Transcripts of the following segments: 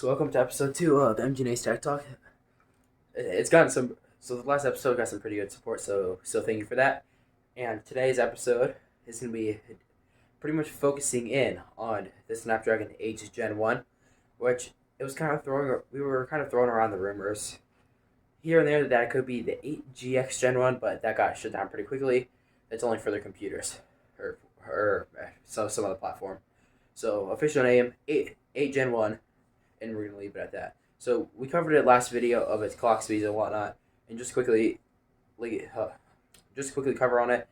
So welcome to episode 2 of MGNate Tech Talk. It's gotten some. So the last episode got some pretty good support. So thank you for that. And today's episode is going to be pretty much focusing in on the Snapdragon 8 Gen 1, which it was kind of throwing. We were kind of throwing around the rumors here and there that it could be the 8GX Gen 1, but that got shut down pretty quickly. It's only for their computers or some other platform. So official name 8 Gen 1, and we're gonna leave it at that. So we covered it last video of its clock speeds and whatnot, and just quickly cover on it.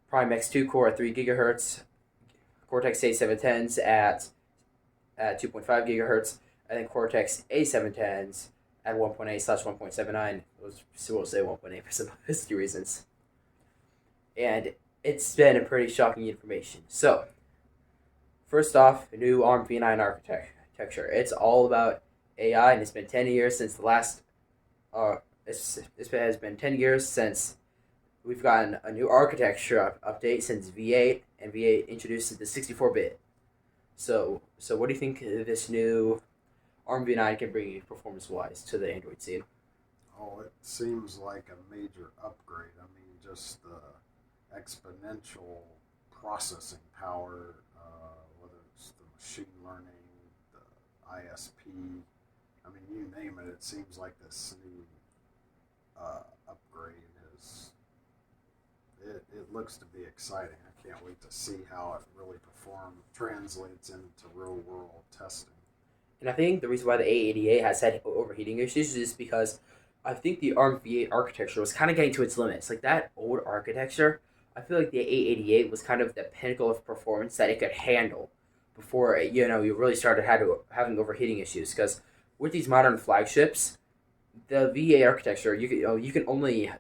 Prime X2 core at 3 gigahertz, Cortex A710s at 2.5 gigahertz, and then Cortex A710s at 1.8/1.79. We'll say 1.8 for simplicity reasons. And it's been a pretty shocking information. So, first off, new ARM v9 architecture. It's all about AI, and it's been 10 years since the last. It has been 10 years since we've gotten a new architecture update since V8, and V8 introduced the 64-bit. So what do you think this new ARM v9 can bring performance-wise to the Android scene? Oh, it seems like a major upgrade. I mean, just the exponential processing power, whether it's the machine learning, the ISP. I mean, you name it. It seems like this new upgrade is. It looks to be exciting. I can't wait to see how it really translates into real world testing. And I think the reason why the A88 has had overheating issues is because I think the ARM V8 architecture was kind of getting to its limits. Like that old architecture, I feel like the A88 was kind of the pinnacle of performance that it could handle before you really started having overheating issues. Because with these modern flagships, the V8 architecture, you can only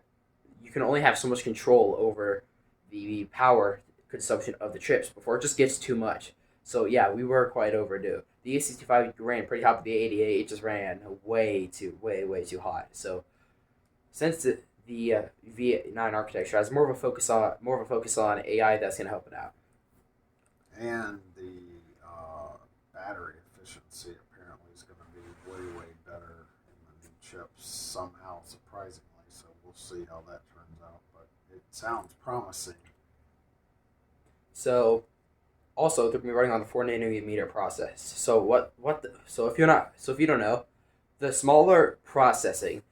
have so much control over the power consumption of the chips before it just gets too much. So yeah, we were quite overdue. The A65 ran pretty hot, but the A88 it just ran way too hot. So since the V9 architecture has more of a focus on AI, that's gonna help it out. And the battery efficiency apparently is going to be way better in the new chips somehow, surprisingly. So we'll see how that turns out. But it sounds promising. So also they're gonna be running on the 4 nanometer process. So if you don't know, the smaller processing.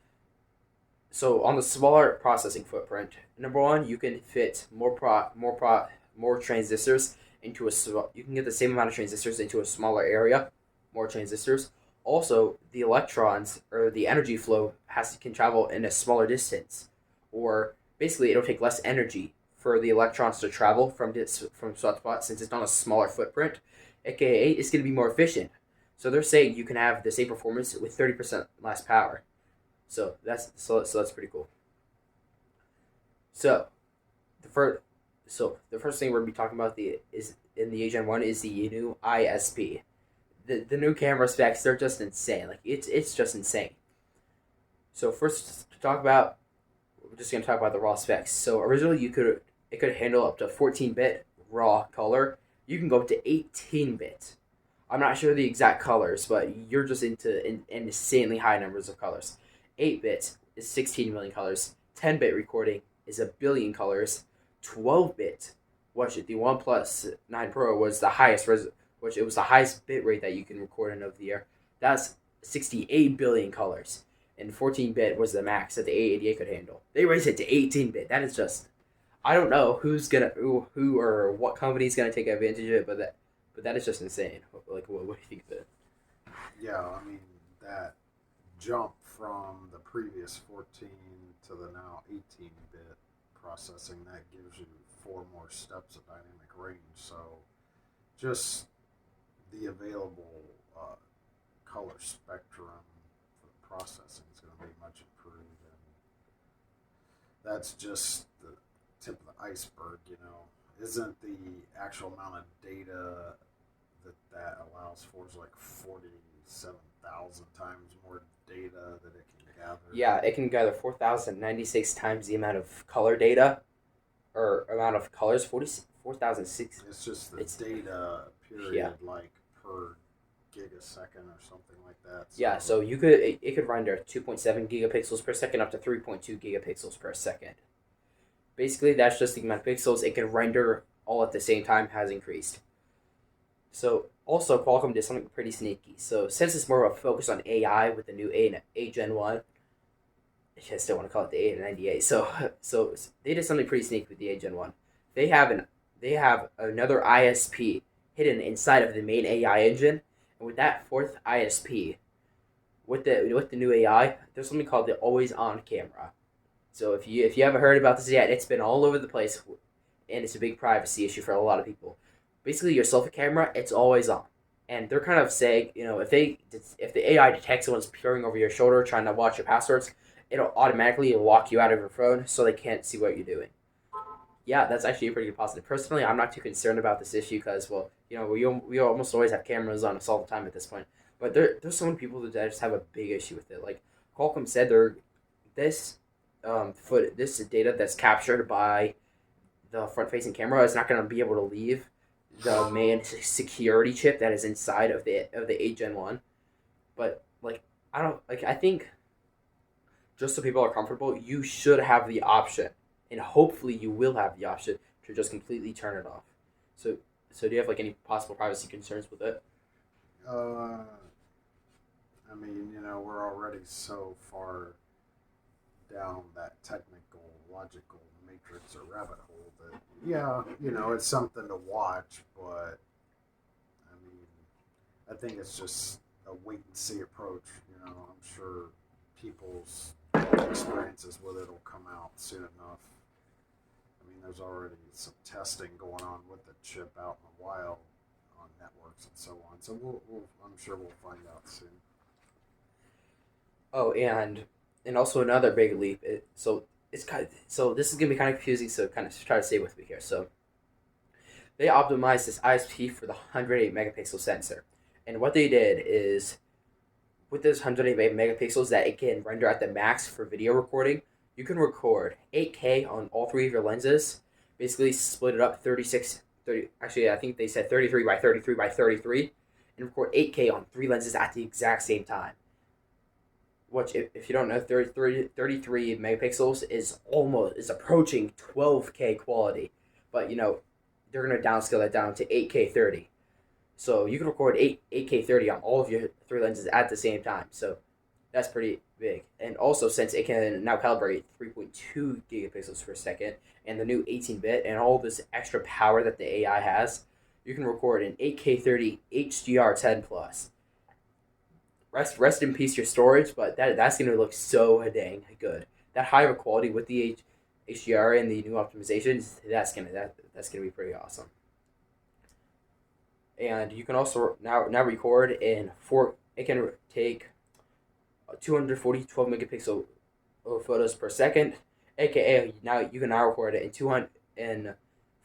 So on the smaller processing footprint, number one, you can fit more transistors into you can get the same amount of transistors into a smaller area, more transistors. Also, the electrons or the energy flow can travel in a smaller distance, or basically it'll take less energy for the electrons to travel from spot to spot since it's on a smaller footprint. AKA, it's going to be more efficient. So they're saying you can have the same performance with 30% less power. So that's pretty cool. So the first the first thing we're gonna be talking about the is in the Gen 1 is the new ISP. The new camera specs, they're just insane. Like it's just insane. So first to talk about we're just gonna talk about the raw specs. So originally it could handle up to 14-bit raw color. You can go up to 18-bit. I'm not sure the exact colors, but you're just into insanely high numbers of colors. 8-bit is 16 million colors. 10-bit recording is a billion colors. 12-bit, the OnePlus 9 Pro was the highest which it was the highest bit rate that you can record in of the year. That's 68 billion colors. And 14-bit was the max that the A88 could handle. They raised it to 18-bit. That is just I don't know who or what company's gonna take advantage of it, but that is just insane. Like what do you think of it? Yeah, I mean, that jump from the previous 14 to the now 18-bit processing, that gives you 4 more steps of dynamic range. So just the available color spectrum for the processing is going to be much improved. And that's just the tip of the iceberg, Isn't the actual amount of data that allows for is like 47,000 times more data that it can gather? Yeah, it can gather 4,096 times the amount of color data, or amount of colors. 44,006. It's just the data period, Yeah. like per giga second or something like that. Yeah, So so it could render 2.7 gigapixels per second up to 3.2 gigapixels per second. Basically, that's just the amount of pixels it can render all at the same time has increased. So also Qualcomm did something pretty sneaky. So since it's more of a focus on AI with the new A Gen 1, I still want to call it the A98. So they did something pretty sneaky with the A Gen 1. They have an they have another ISP hidden inside of the main AI engine, and with that fourth ISP, with the new AI, there's something called the always on camera. So if you haven't heard about this yet, it's been all over the place, and it's a big privacy issue for a lot of people. Basically, your selfie camera, it's always on, and they're kind of saying, if the AI detects someone's peering over your shoulder trying to watch your passwords, it'll automatically lock you out of your phone so they can't see what you're doing. Yeah, that's actually a pretty good positive. Personally, I'm not too concerned about this issue because, well, we almost always have cameras on us all the time at this point. But there's so many people that just have a big issue with it. Like Qualcomm said, this this data that's captured by the front facing camera is not going to be able to leave the main security chip that is inside of the 8 Gen 1. But like I think just so people are comfortable, you should have the option, and hopefully you will have the option to just completely turn it off. So do you have like any possible privacy concerns with it? uh, I mean, we're already so far down that technical, logical matrix or rabbit hole that, yeah, it's something to watch, but I mean, I think it's just a wait and see approach. I'm sure people's experiences with it will come out soon enough. I mean, there's already some testing going on with the chip out in the wild on networks and so on. So I'm sure we'll find out soon. Oh, and also another big leap. So this is gonna be kind of confusing. So kind of try to stay with me here. So they optimized this ISP for the 108 megapixel sensor, and what they did is with this 108 megapixels that it can render at the max for video recording, you can record 8K on all three of your lenses. Basically, split it up 30. Actually, I think they said 33 by 33 by 33, and record 8K on three lenses at the exact same time. Which, if you don't know, 33 megapixels is approaching 12K quality, but they're gonna downscale that down to 8K 30. So you can record 8K 30 on all of your three lenses at the same time. So that's pretty big. And also, since it can now calibrate 3.2 gigapixels per second and the new 18-bit and all this extra power that the AI has, you can record an 8K 30 HDR 10 plus. Rest in peace your storage, but that's gonna look so dang good. That high of quality with the HDR and the new optimizations, that's gonna be pretty awesome. And you can also now record in four. It can take 240 12 megapixel photos per second, aka now you can now record it in 200 in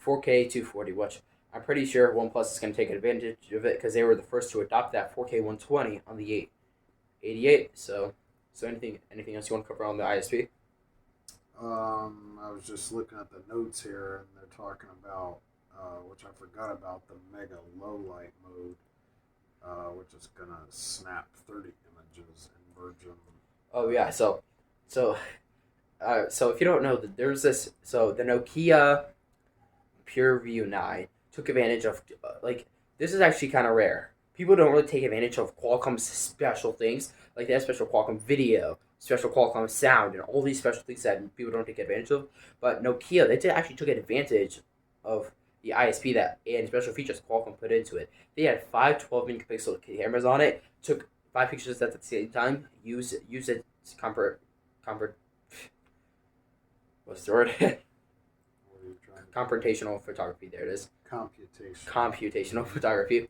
4K 240, which I'm pretty sure OnePlus is going to take advantage of it because they were the first to adopt that 4K 120 on the 88. So anything else you want to cover on the ISP? I was just looking at the notes here, and they're talking about, which I forgot about, the mega low light mode, which is gonna snap 30 images in Virgin. Oh yeah, so if you don't know, there's this. So the Nokia PureView 9 took advantage of this is actually kind of rare. People don't really take advantage of Qualcomm's special things, like they have special Qualcomm video, special Qualcomm sound, and all these special things that people don't take advantage of. But Nokia, actually took advantage of the ISP that and special features Qualcomm put into it. They had five 12 megapixel cameras on it, took five pictures at the same time, use it compre what's the word? Computational photography. There it is. Computational photography,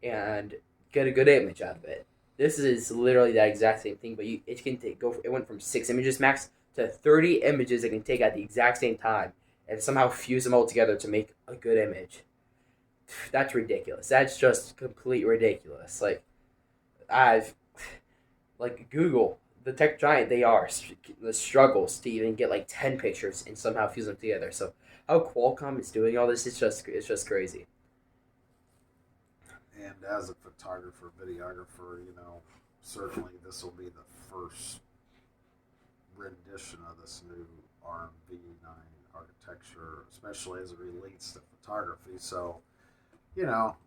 and get a good image out of it. This is literally that exact same thing, but it can go. It went from 6 images max to 30 images it can take at the exact same time, and somehow fuse them all together to make a good image. That's ridiculous. That's just complete ridiculous. I've Google, the tech giant they are, the struggles to even get like 10 pictures and somehow fuse them together. So how Qualcomm is doing all this, it's just crazy. And as a photographer, videographer, certainly this will be the first rendition of this new ARM-v9 architecture, especially as it relates to photography. So,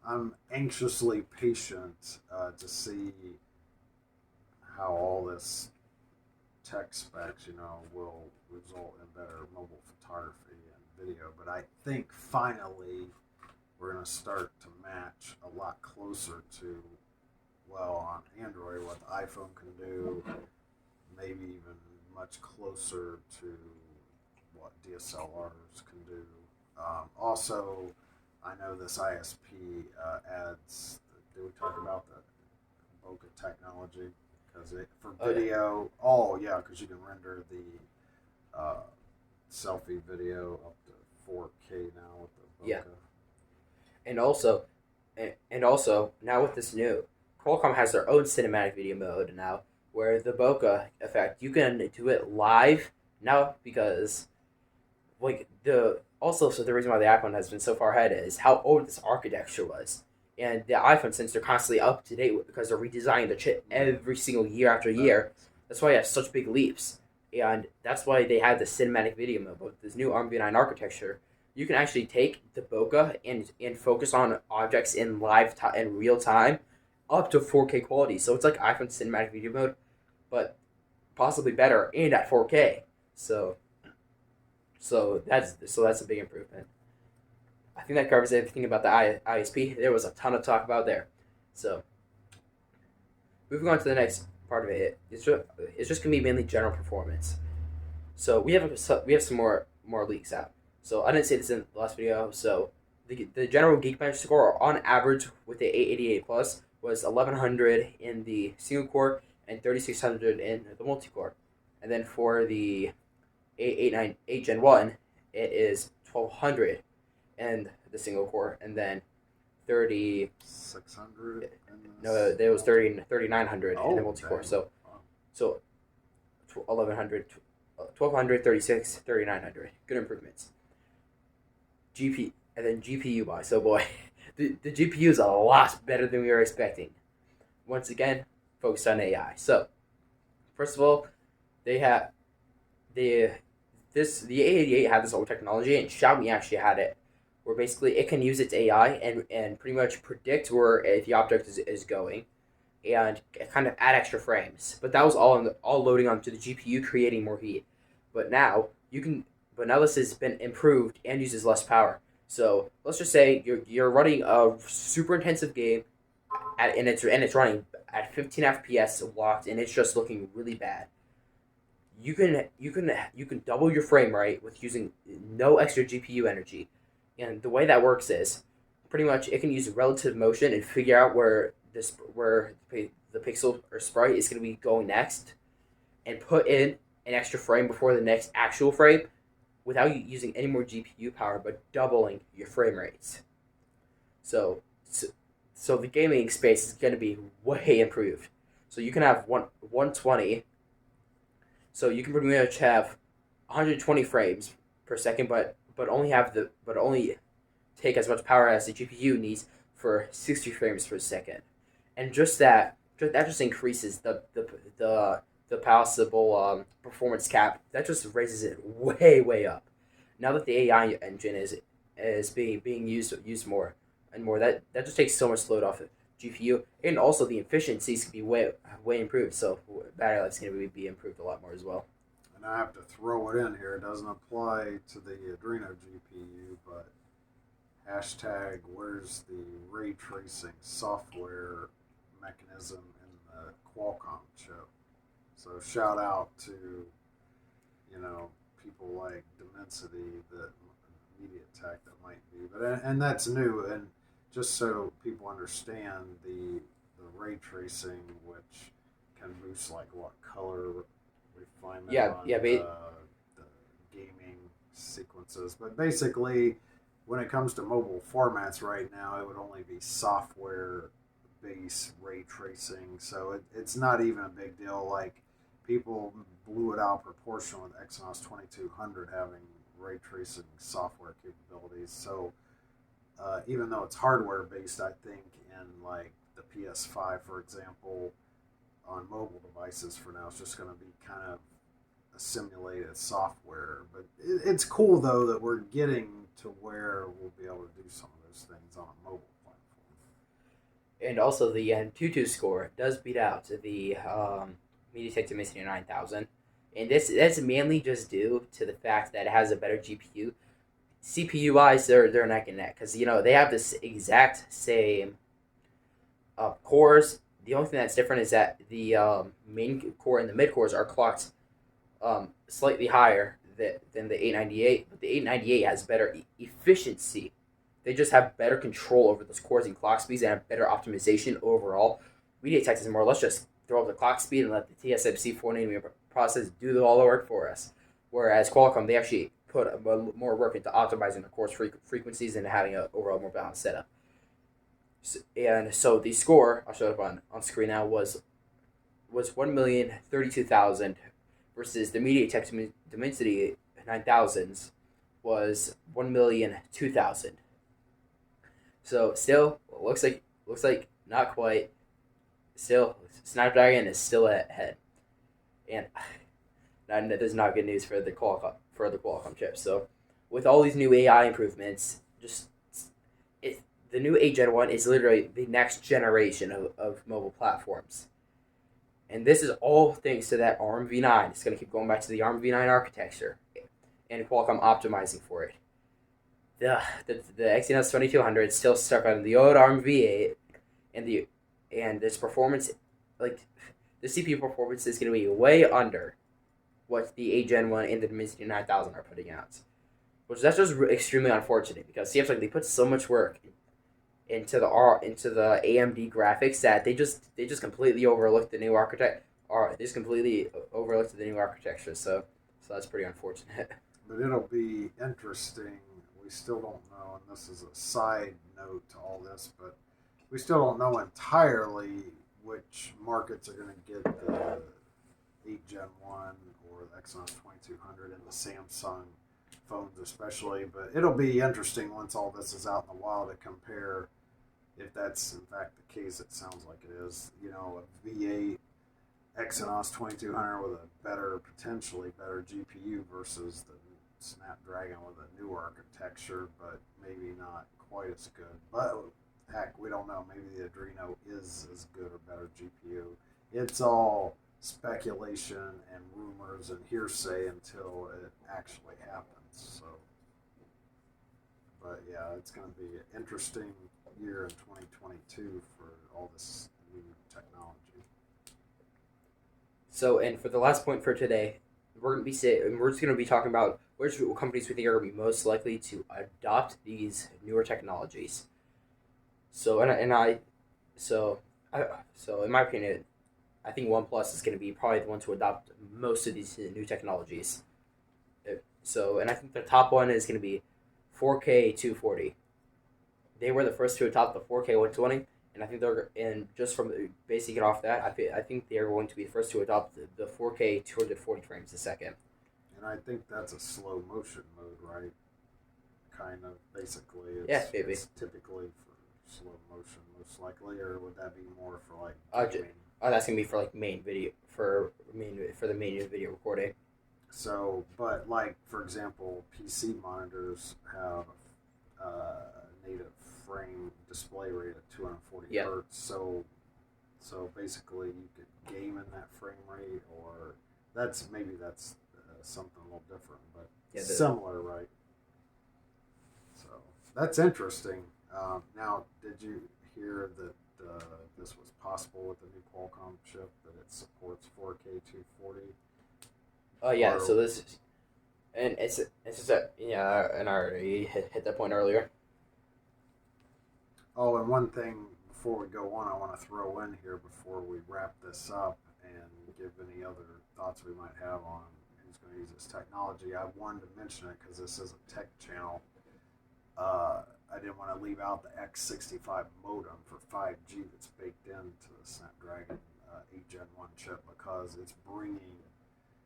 I'm anxiously patient to see how all this tech specs, will result in better mobile photography and video. But I think finally we're going to start to match a lot closer to, well, on Android, what the iPhone can do, maybe even much closer to what DSLRs can do. Also, I know this ISP adds, did we talk about the bokeh technology? Because for video, because you can render the selfie video up to 4K now with the bokeh. Yeah. And also now with this new, Qualcomm has their own cinematic video mode now, where the bokeh effect, you can do it live now, because so the reason why the iPhone has been so far ahead is how old this architecture was. And the iPhone, since they're constantly up to date because they're redesigning the chip every single year after year, that's why you have such big leaps. And that's why they have the cinematic video mode. With this new ARM-v9 architecture, you can actually take the bokeh and focus on objects in in real time up to 4K quality. So it's like iPhone cinematic video mode, but possibly better and at 4K. So that's a big improvement. I think that covers everything about the ISP. There was a ton of talk about there. So moving on to the next part of it, it's just gonna be mainly general performance. So we have some more leaks out. So I didn't say this in the last video. So the general Geekbench score on average with the 888 plus was 1100 in the single core and 3600 in the multi core, and then for the 898 Gen 1, it is 1200 in the single core, and then 600. No, there was 3900 in the multi core. So 1100, 1200, 36, 3900. Good improvements. And then GPU wise, oh boy, the GPU is a lot better than we were expecting. Once again, focused on AI. So first of all, they have the 888 had this old technology, and Xiaomi actually had it, where basically it can use its AI and pretty much predict where the object is going, and kind of add extra frames. But that was all loading onto the GPU, creating more heat. But now this has been improved and uses less power. So let's just say you're running a super intensive game, and it's running at 15 FPS locked, and it's just looking really bad. You can double your frame rate with using no extra GPU energy. And the way that works is pretty much it can use relative motion and figure out where the pixel or sprite is going to be going next, and put in an extra frame before the next actual frame without you using any more GPU power, but doubling your frame rates. So the gaming space is going to be way improved. So you can have 120. So you can pretty much have 120 frames per second, but only take as much power as the GPU needs for 60 frames per second, and that just increases the possible performance cap. That just raises it way up. Now that the AI engine is being used more and more, that just takes so much load off of GPU, and also the efficiencies can be way improved. So battery life is going to be improved a lot more as well. And I have to throw it in here. It doesn't apply to the Adreno GPU, but hashtag where's the ray tracing software mechanism in the Qualcomm chip? So shout out to people like Dimensity, that MediaTek that might be, and that's new. And just so people understand, the ray tracing, which can boost color refinement on the gaming sequences. But basically, when it comes to mobile formats right now, it would only be software-based ray tracing. So it's not even a big deal. Like, people blew it out proportional with Exynos 2200 having ray tracing software capabilities. So even though it's hardware based, I think in and like the PS5, for example, on mobile devices for now, it's just going to be kind of a simulated software. But it's cool though that we're getting to where we'll be able to do some of those things on a mobile platform. And also, the Antutu Score does beat out the MediaTek Dimensity 9000. And that's mainly just due to the fact that it has a better GPU. CPU wise, they're neck and neck because they have this exact same cores. The only thing that's different is that the main core and the mid cores are clocked slightly higher than the 898, but the 898 has better efficiency. They just have better control over those cores and clock speeds and have better optimization overall. MediaTek is more or less just throw up the clock speed and let the TSMC 4 nanometer process do all the work for us. Whereas Qualcomm, they actually put more work into optimizing the core's frequencies and having an overall more balanced setup. And so the score, I'll show it up on screen now, was 1,032,000 versus the MediaTek Dimensity 9000s was 1,002,000. So still looks like not quite. Still, Snapdragon is still ahead, and that is not good news for the Qualcomm chips. So with all these new AI improvements, the new Gen1 is literally the next generation of mobile platforms. And this is all thanks to that ARM v9. It's going to keep going back to the ARM v9 architecture and Qualcomm optimizing for it. The Exynos 2200 is still stuck on the old ARM v8, and this performance, like the CPU performance, is going to be way under what the Gen1 and the Dimensity 9000 are putting out. Which that's just extremely unfortunate because Samsung, they put so much work into the AMD graphics that they just completely overlooked the new architect. Or they just completely overlooked the new architecture. So that's pretty unfortunate. But it'll be interesting. We still don't know, and this is a side note to all this, but we still don't know entirely which markets are going to get the 8 Gen 1 or the Exynos 2200 and the Samsung phones especially. But it'll be interesting once all this is out in the wild to compare if that's in fact the case. It sounds like it is. A V8 Exynos 2200 with a potentially better GPU versus the Snapdragon with a newer architecture, but maybe not quite as good. But heck, we don't know. Maybe the Adreno is as good or better GPU. It's all speculation and rumors and hearsay until it actually happens. So, but yeah, it's going to be an interesting year in 2022 for all this new technology. So, and for the last point for today, we're just going to be talking about which companies we think are going to be most likely to adopt these newer technologies. So, so in my opinion, I think OnePlus is going to be probably the one to adopt most of these new technologies. So, and I think the top one is going to be 4K 240. They were the first to adopt the 4K 120, and I think just from basing it off that, I think they are going to be the first to adopt the 4K 240 frames a second. And I think that's a slow motion mode, right? Kind of, basically. Maybe. It's typically for slow motion, most likely, or would that be more for like gaming? That's gonna be for like main video for the main video recording. So, but like for example, PC monitors have native frame display rate at 240 hertz. So basically, you could game in that frame rate, or that's something a little different, but similar, right? So that's interesting. Now, did you hear that this was possible with the new Qualcomm chip, that it supports 4K 240? Oh yeah, so this is, and it's just and I already hit that point earlier. Oh, and one thing before we go on, I want to throw in here before we wrap this up and give any other thoughts we might have on who's going to use this technology. I wanted to mention it because this is a tech channel. I didn't want to leave out the X65 modem for 5G that's baked into the Snapdragon 8 Gen 1 chip, because it's bringing,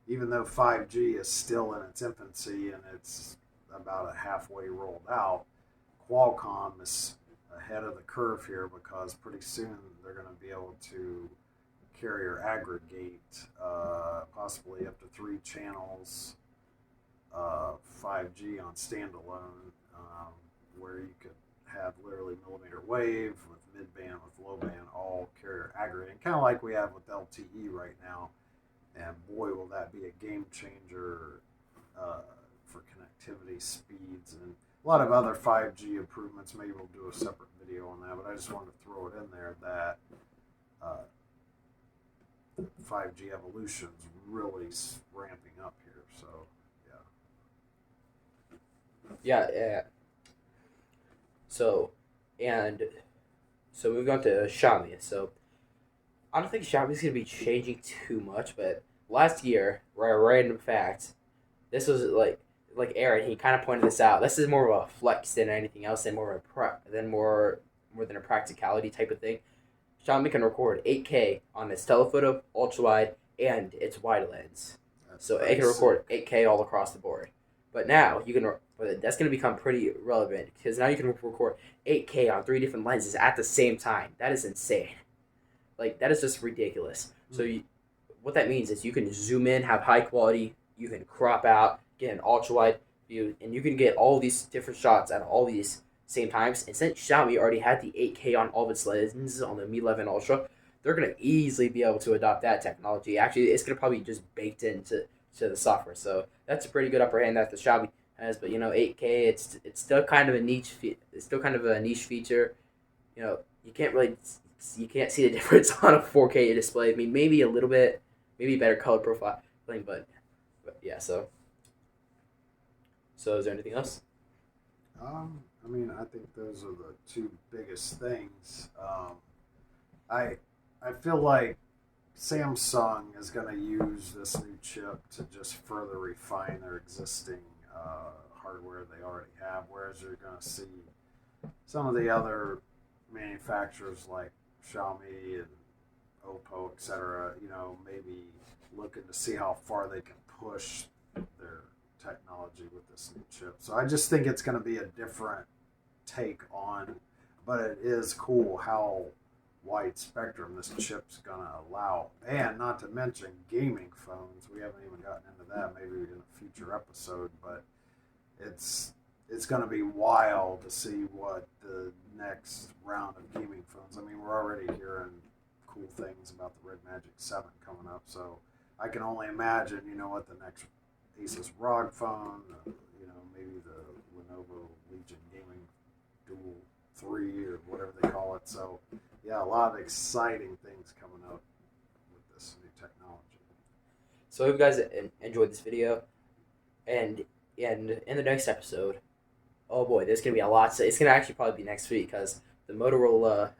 even though 5G is still in its infancy and it's about a halfway rolled out, Qualcomm is ahead of the curve here because pretty soon they're going to be able to carrier aggregate possibly up to 3 channels 5G on standalone, where you could have literally millimeter wave with mid-band with low band all carrier aggregating, kind of like we have with LTE right now. And boy, will that be a game changer for connectivity speeds and a lot of other 5G improvements. Maybe we'll do a separate video on that, but I just wanted to throw it in there that 5G evolution's really ramping up here. So, Yeah. So moving on to Xiaomi. So I don't think Xiaomi's gonna be changing too much, but last year, random fact, this was like Aaron. He kind of pointed this out. This is more of a flex than anything else, and more than a practicality type of thing. Xiaomi can record 8K on its telephoto, ultra wide, and its wide lens. So it can record 8K all across the board. But now that's going to become pretty relevant because now you can record 8K on 3 different lenses at the same time. That is insane. Like, that is just ridiculous. So what that means is you can zoom in, have high quality, you can crop out, get an ultra wide view, and you can get all these different shots at all these same times. And since Xiaomi already had the 8K on all of its lenses on the Mi 11 Ultra, they're going to easily be able to adopt that technology. Actually, it's going to probably just baked into the software. So that's a pretty good upper hand that the Xiaomi has. But 8K, it's still kind of a niche. It's still kind of a niche feature. You can't see the difference on a 4K display. I mean, maybe a little bit, maybe better color profiling, but yeah. So is there anything else? I mean, I think those are the 2 biggest things. I feel like Samsung is going to use this new chip to just further refine their existing hardware they already have, whereas you're going to see some of the other manufacturers like Xiaomi and Oppo, etc., maybe looking to see how far they can push their technology with this new chip. So I just think it's going to be a different take on, but it is cool how wide spectrum this chip's going to allow. And not to mention gaming phones. We haven't even gotten into that, maybe in a future episode, but it's going to be wild to see what the next round of gaming phones. I mean, we're already hearing cool things about the Red Magic 7 coming up, so I can only imagine, what the next Asus ROG phone, maybe the Lenovo Legion Gaming Dual 3 or whatever they call it. So, yeah, a lot of exciting things coming up with this new technology. So I hope you guys enjoyed this video, and in the next episode, oh boy, there's gonna be a lot. So it's gonna actually probably be next week because the Moto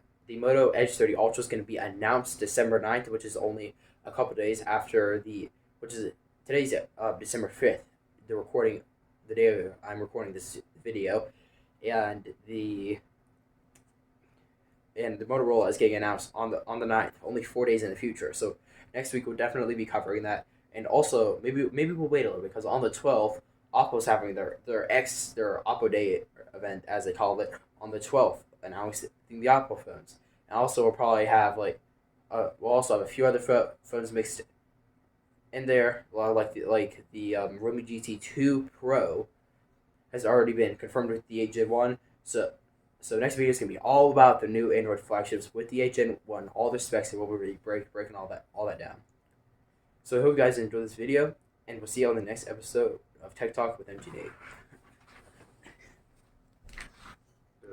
Edge 30 Ultra is gonna be announced December 9th, which is only a couple days after today's December 5th. The day I'm recording this video, and the Motorola is getting announced on the 9th, only 4 days in the future. So next week we'll definitely be covering that, and also maybe we'll wait a little because on the 12th, Oppo's having their Oppo Day event, as they call it, on the 12th, announcing the Oppo phones. And also we'll probably have we'll also have a few other phones mixed in there, like the Realme GT2 Pro has already been confirmed with the Gen1. So next video is gonna be all about the new Android flagships with the Gen1, all the specs, and we'll be breaking all that down. So I hope you guys enjoyed this video, and we'll see you on the next episode of Tech Talk with MGNate.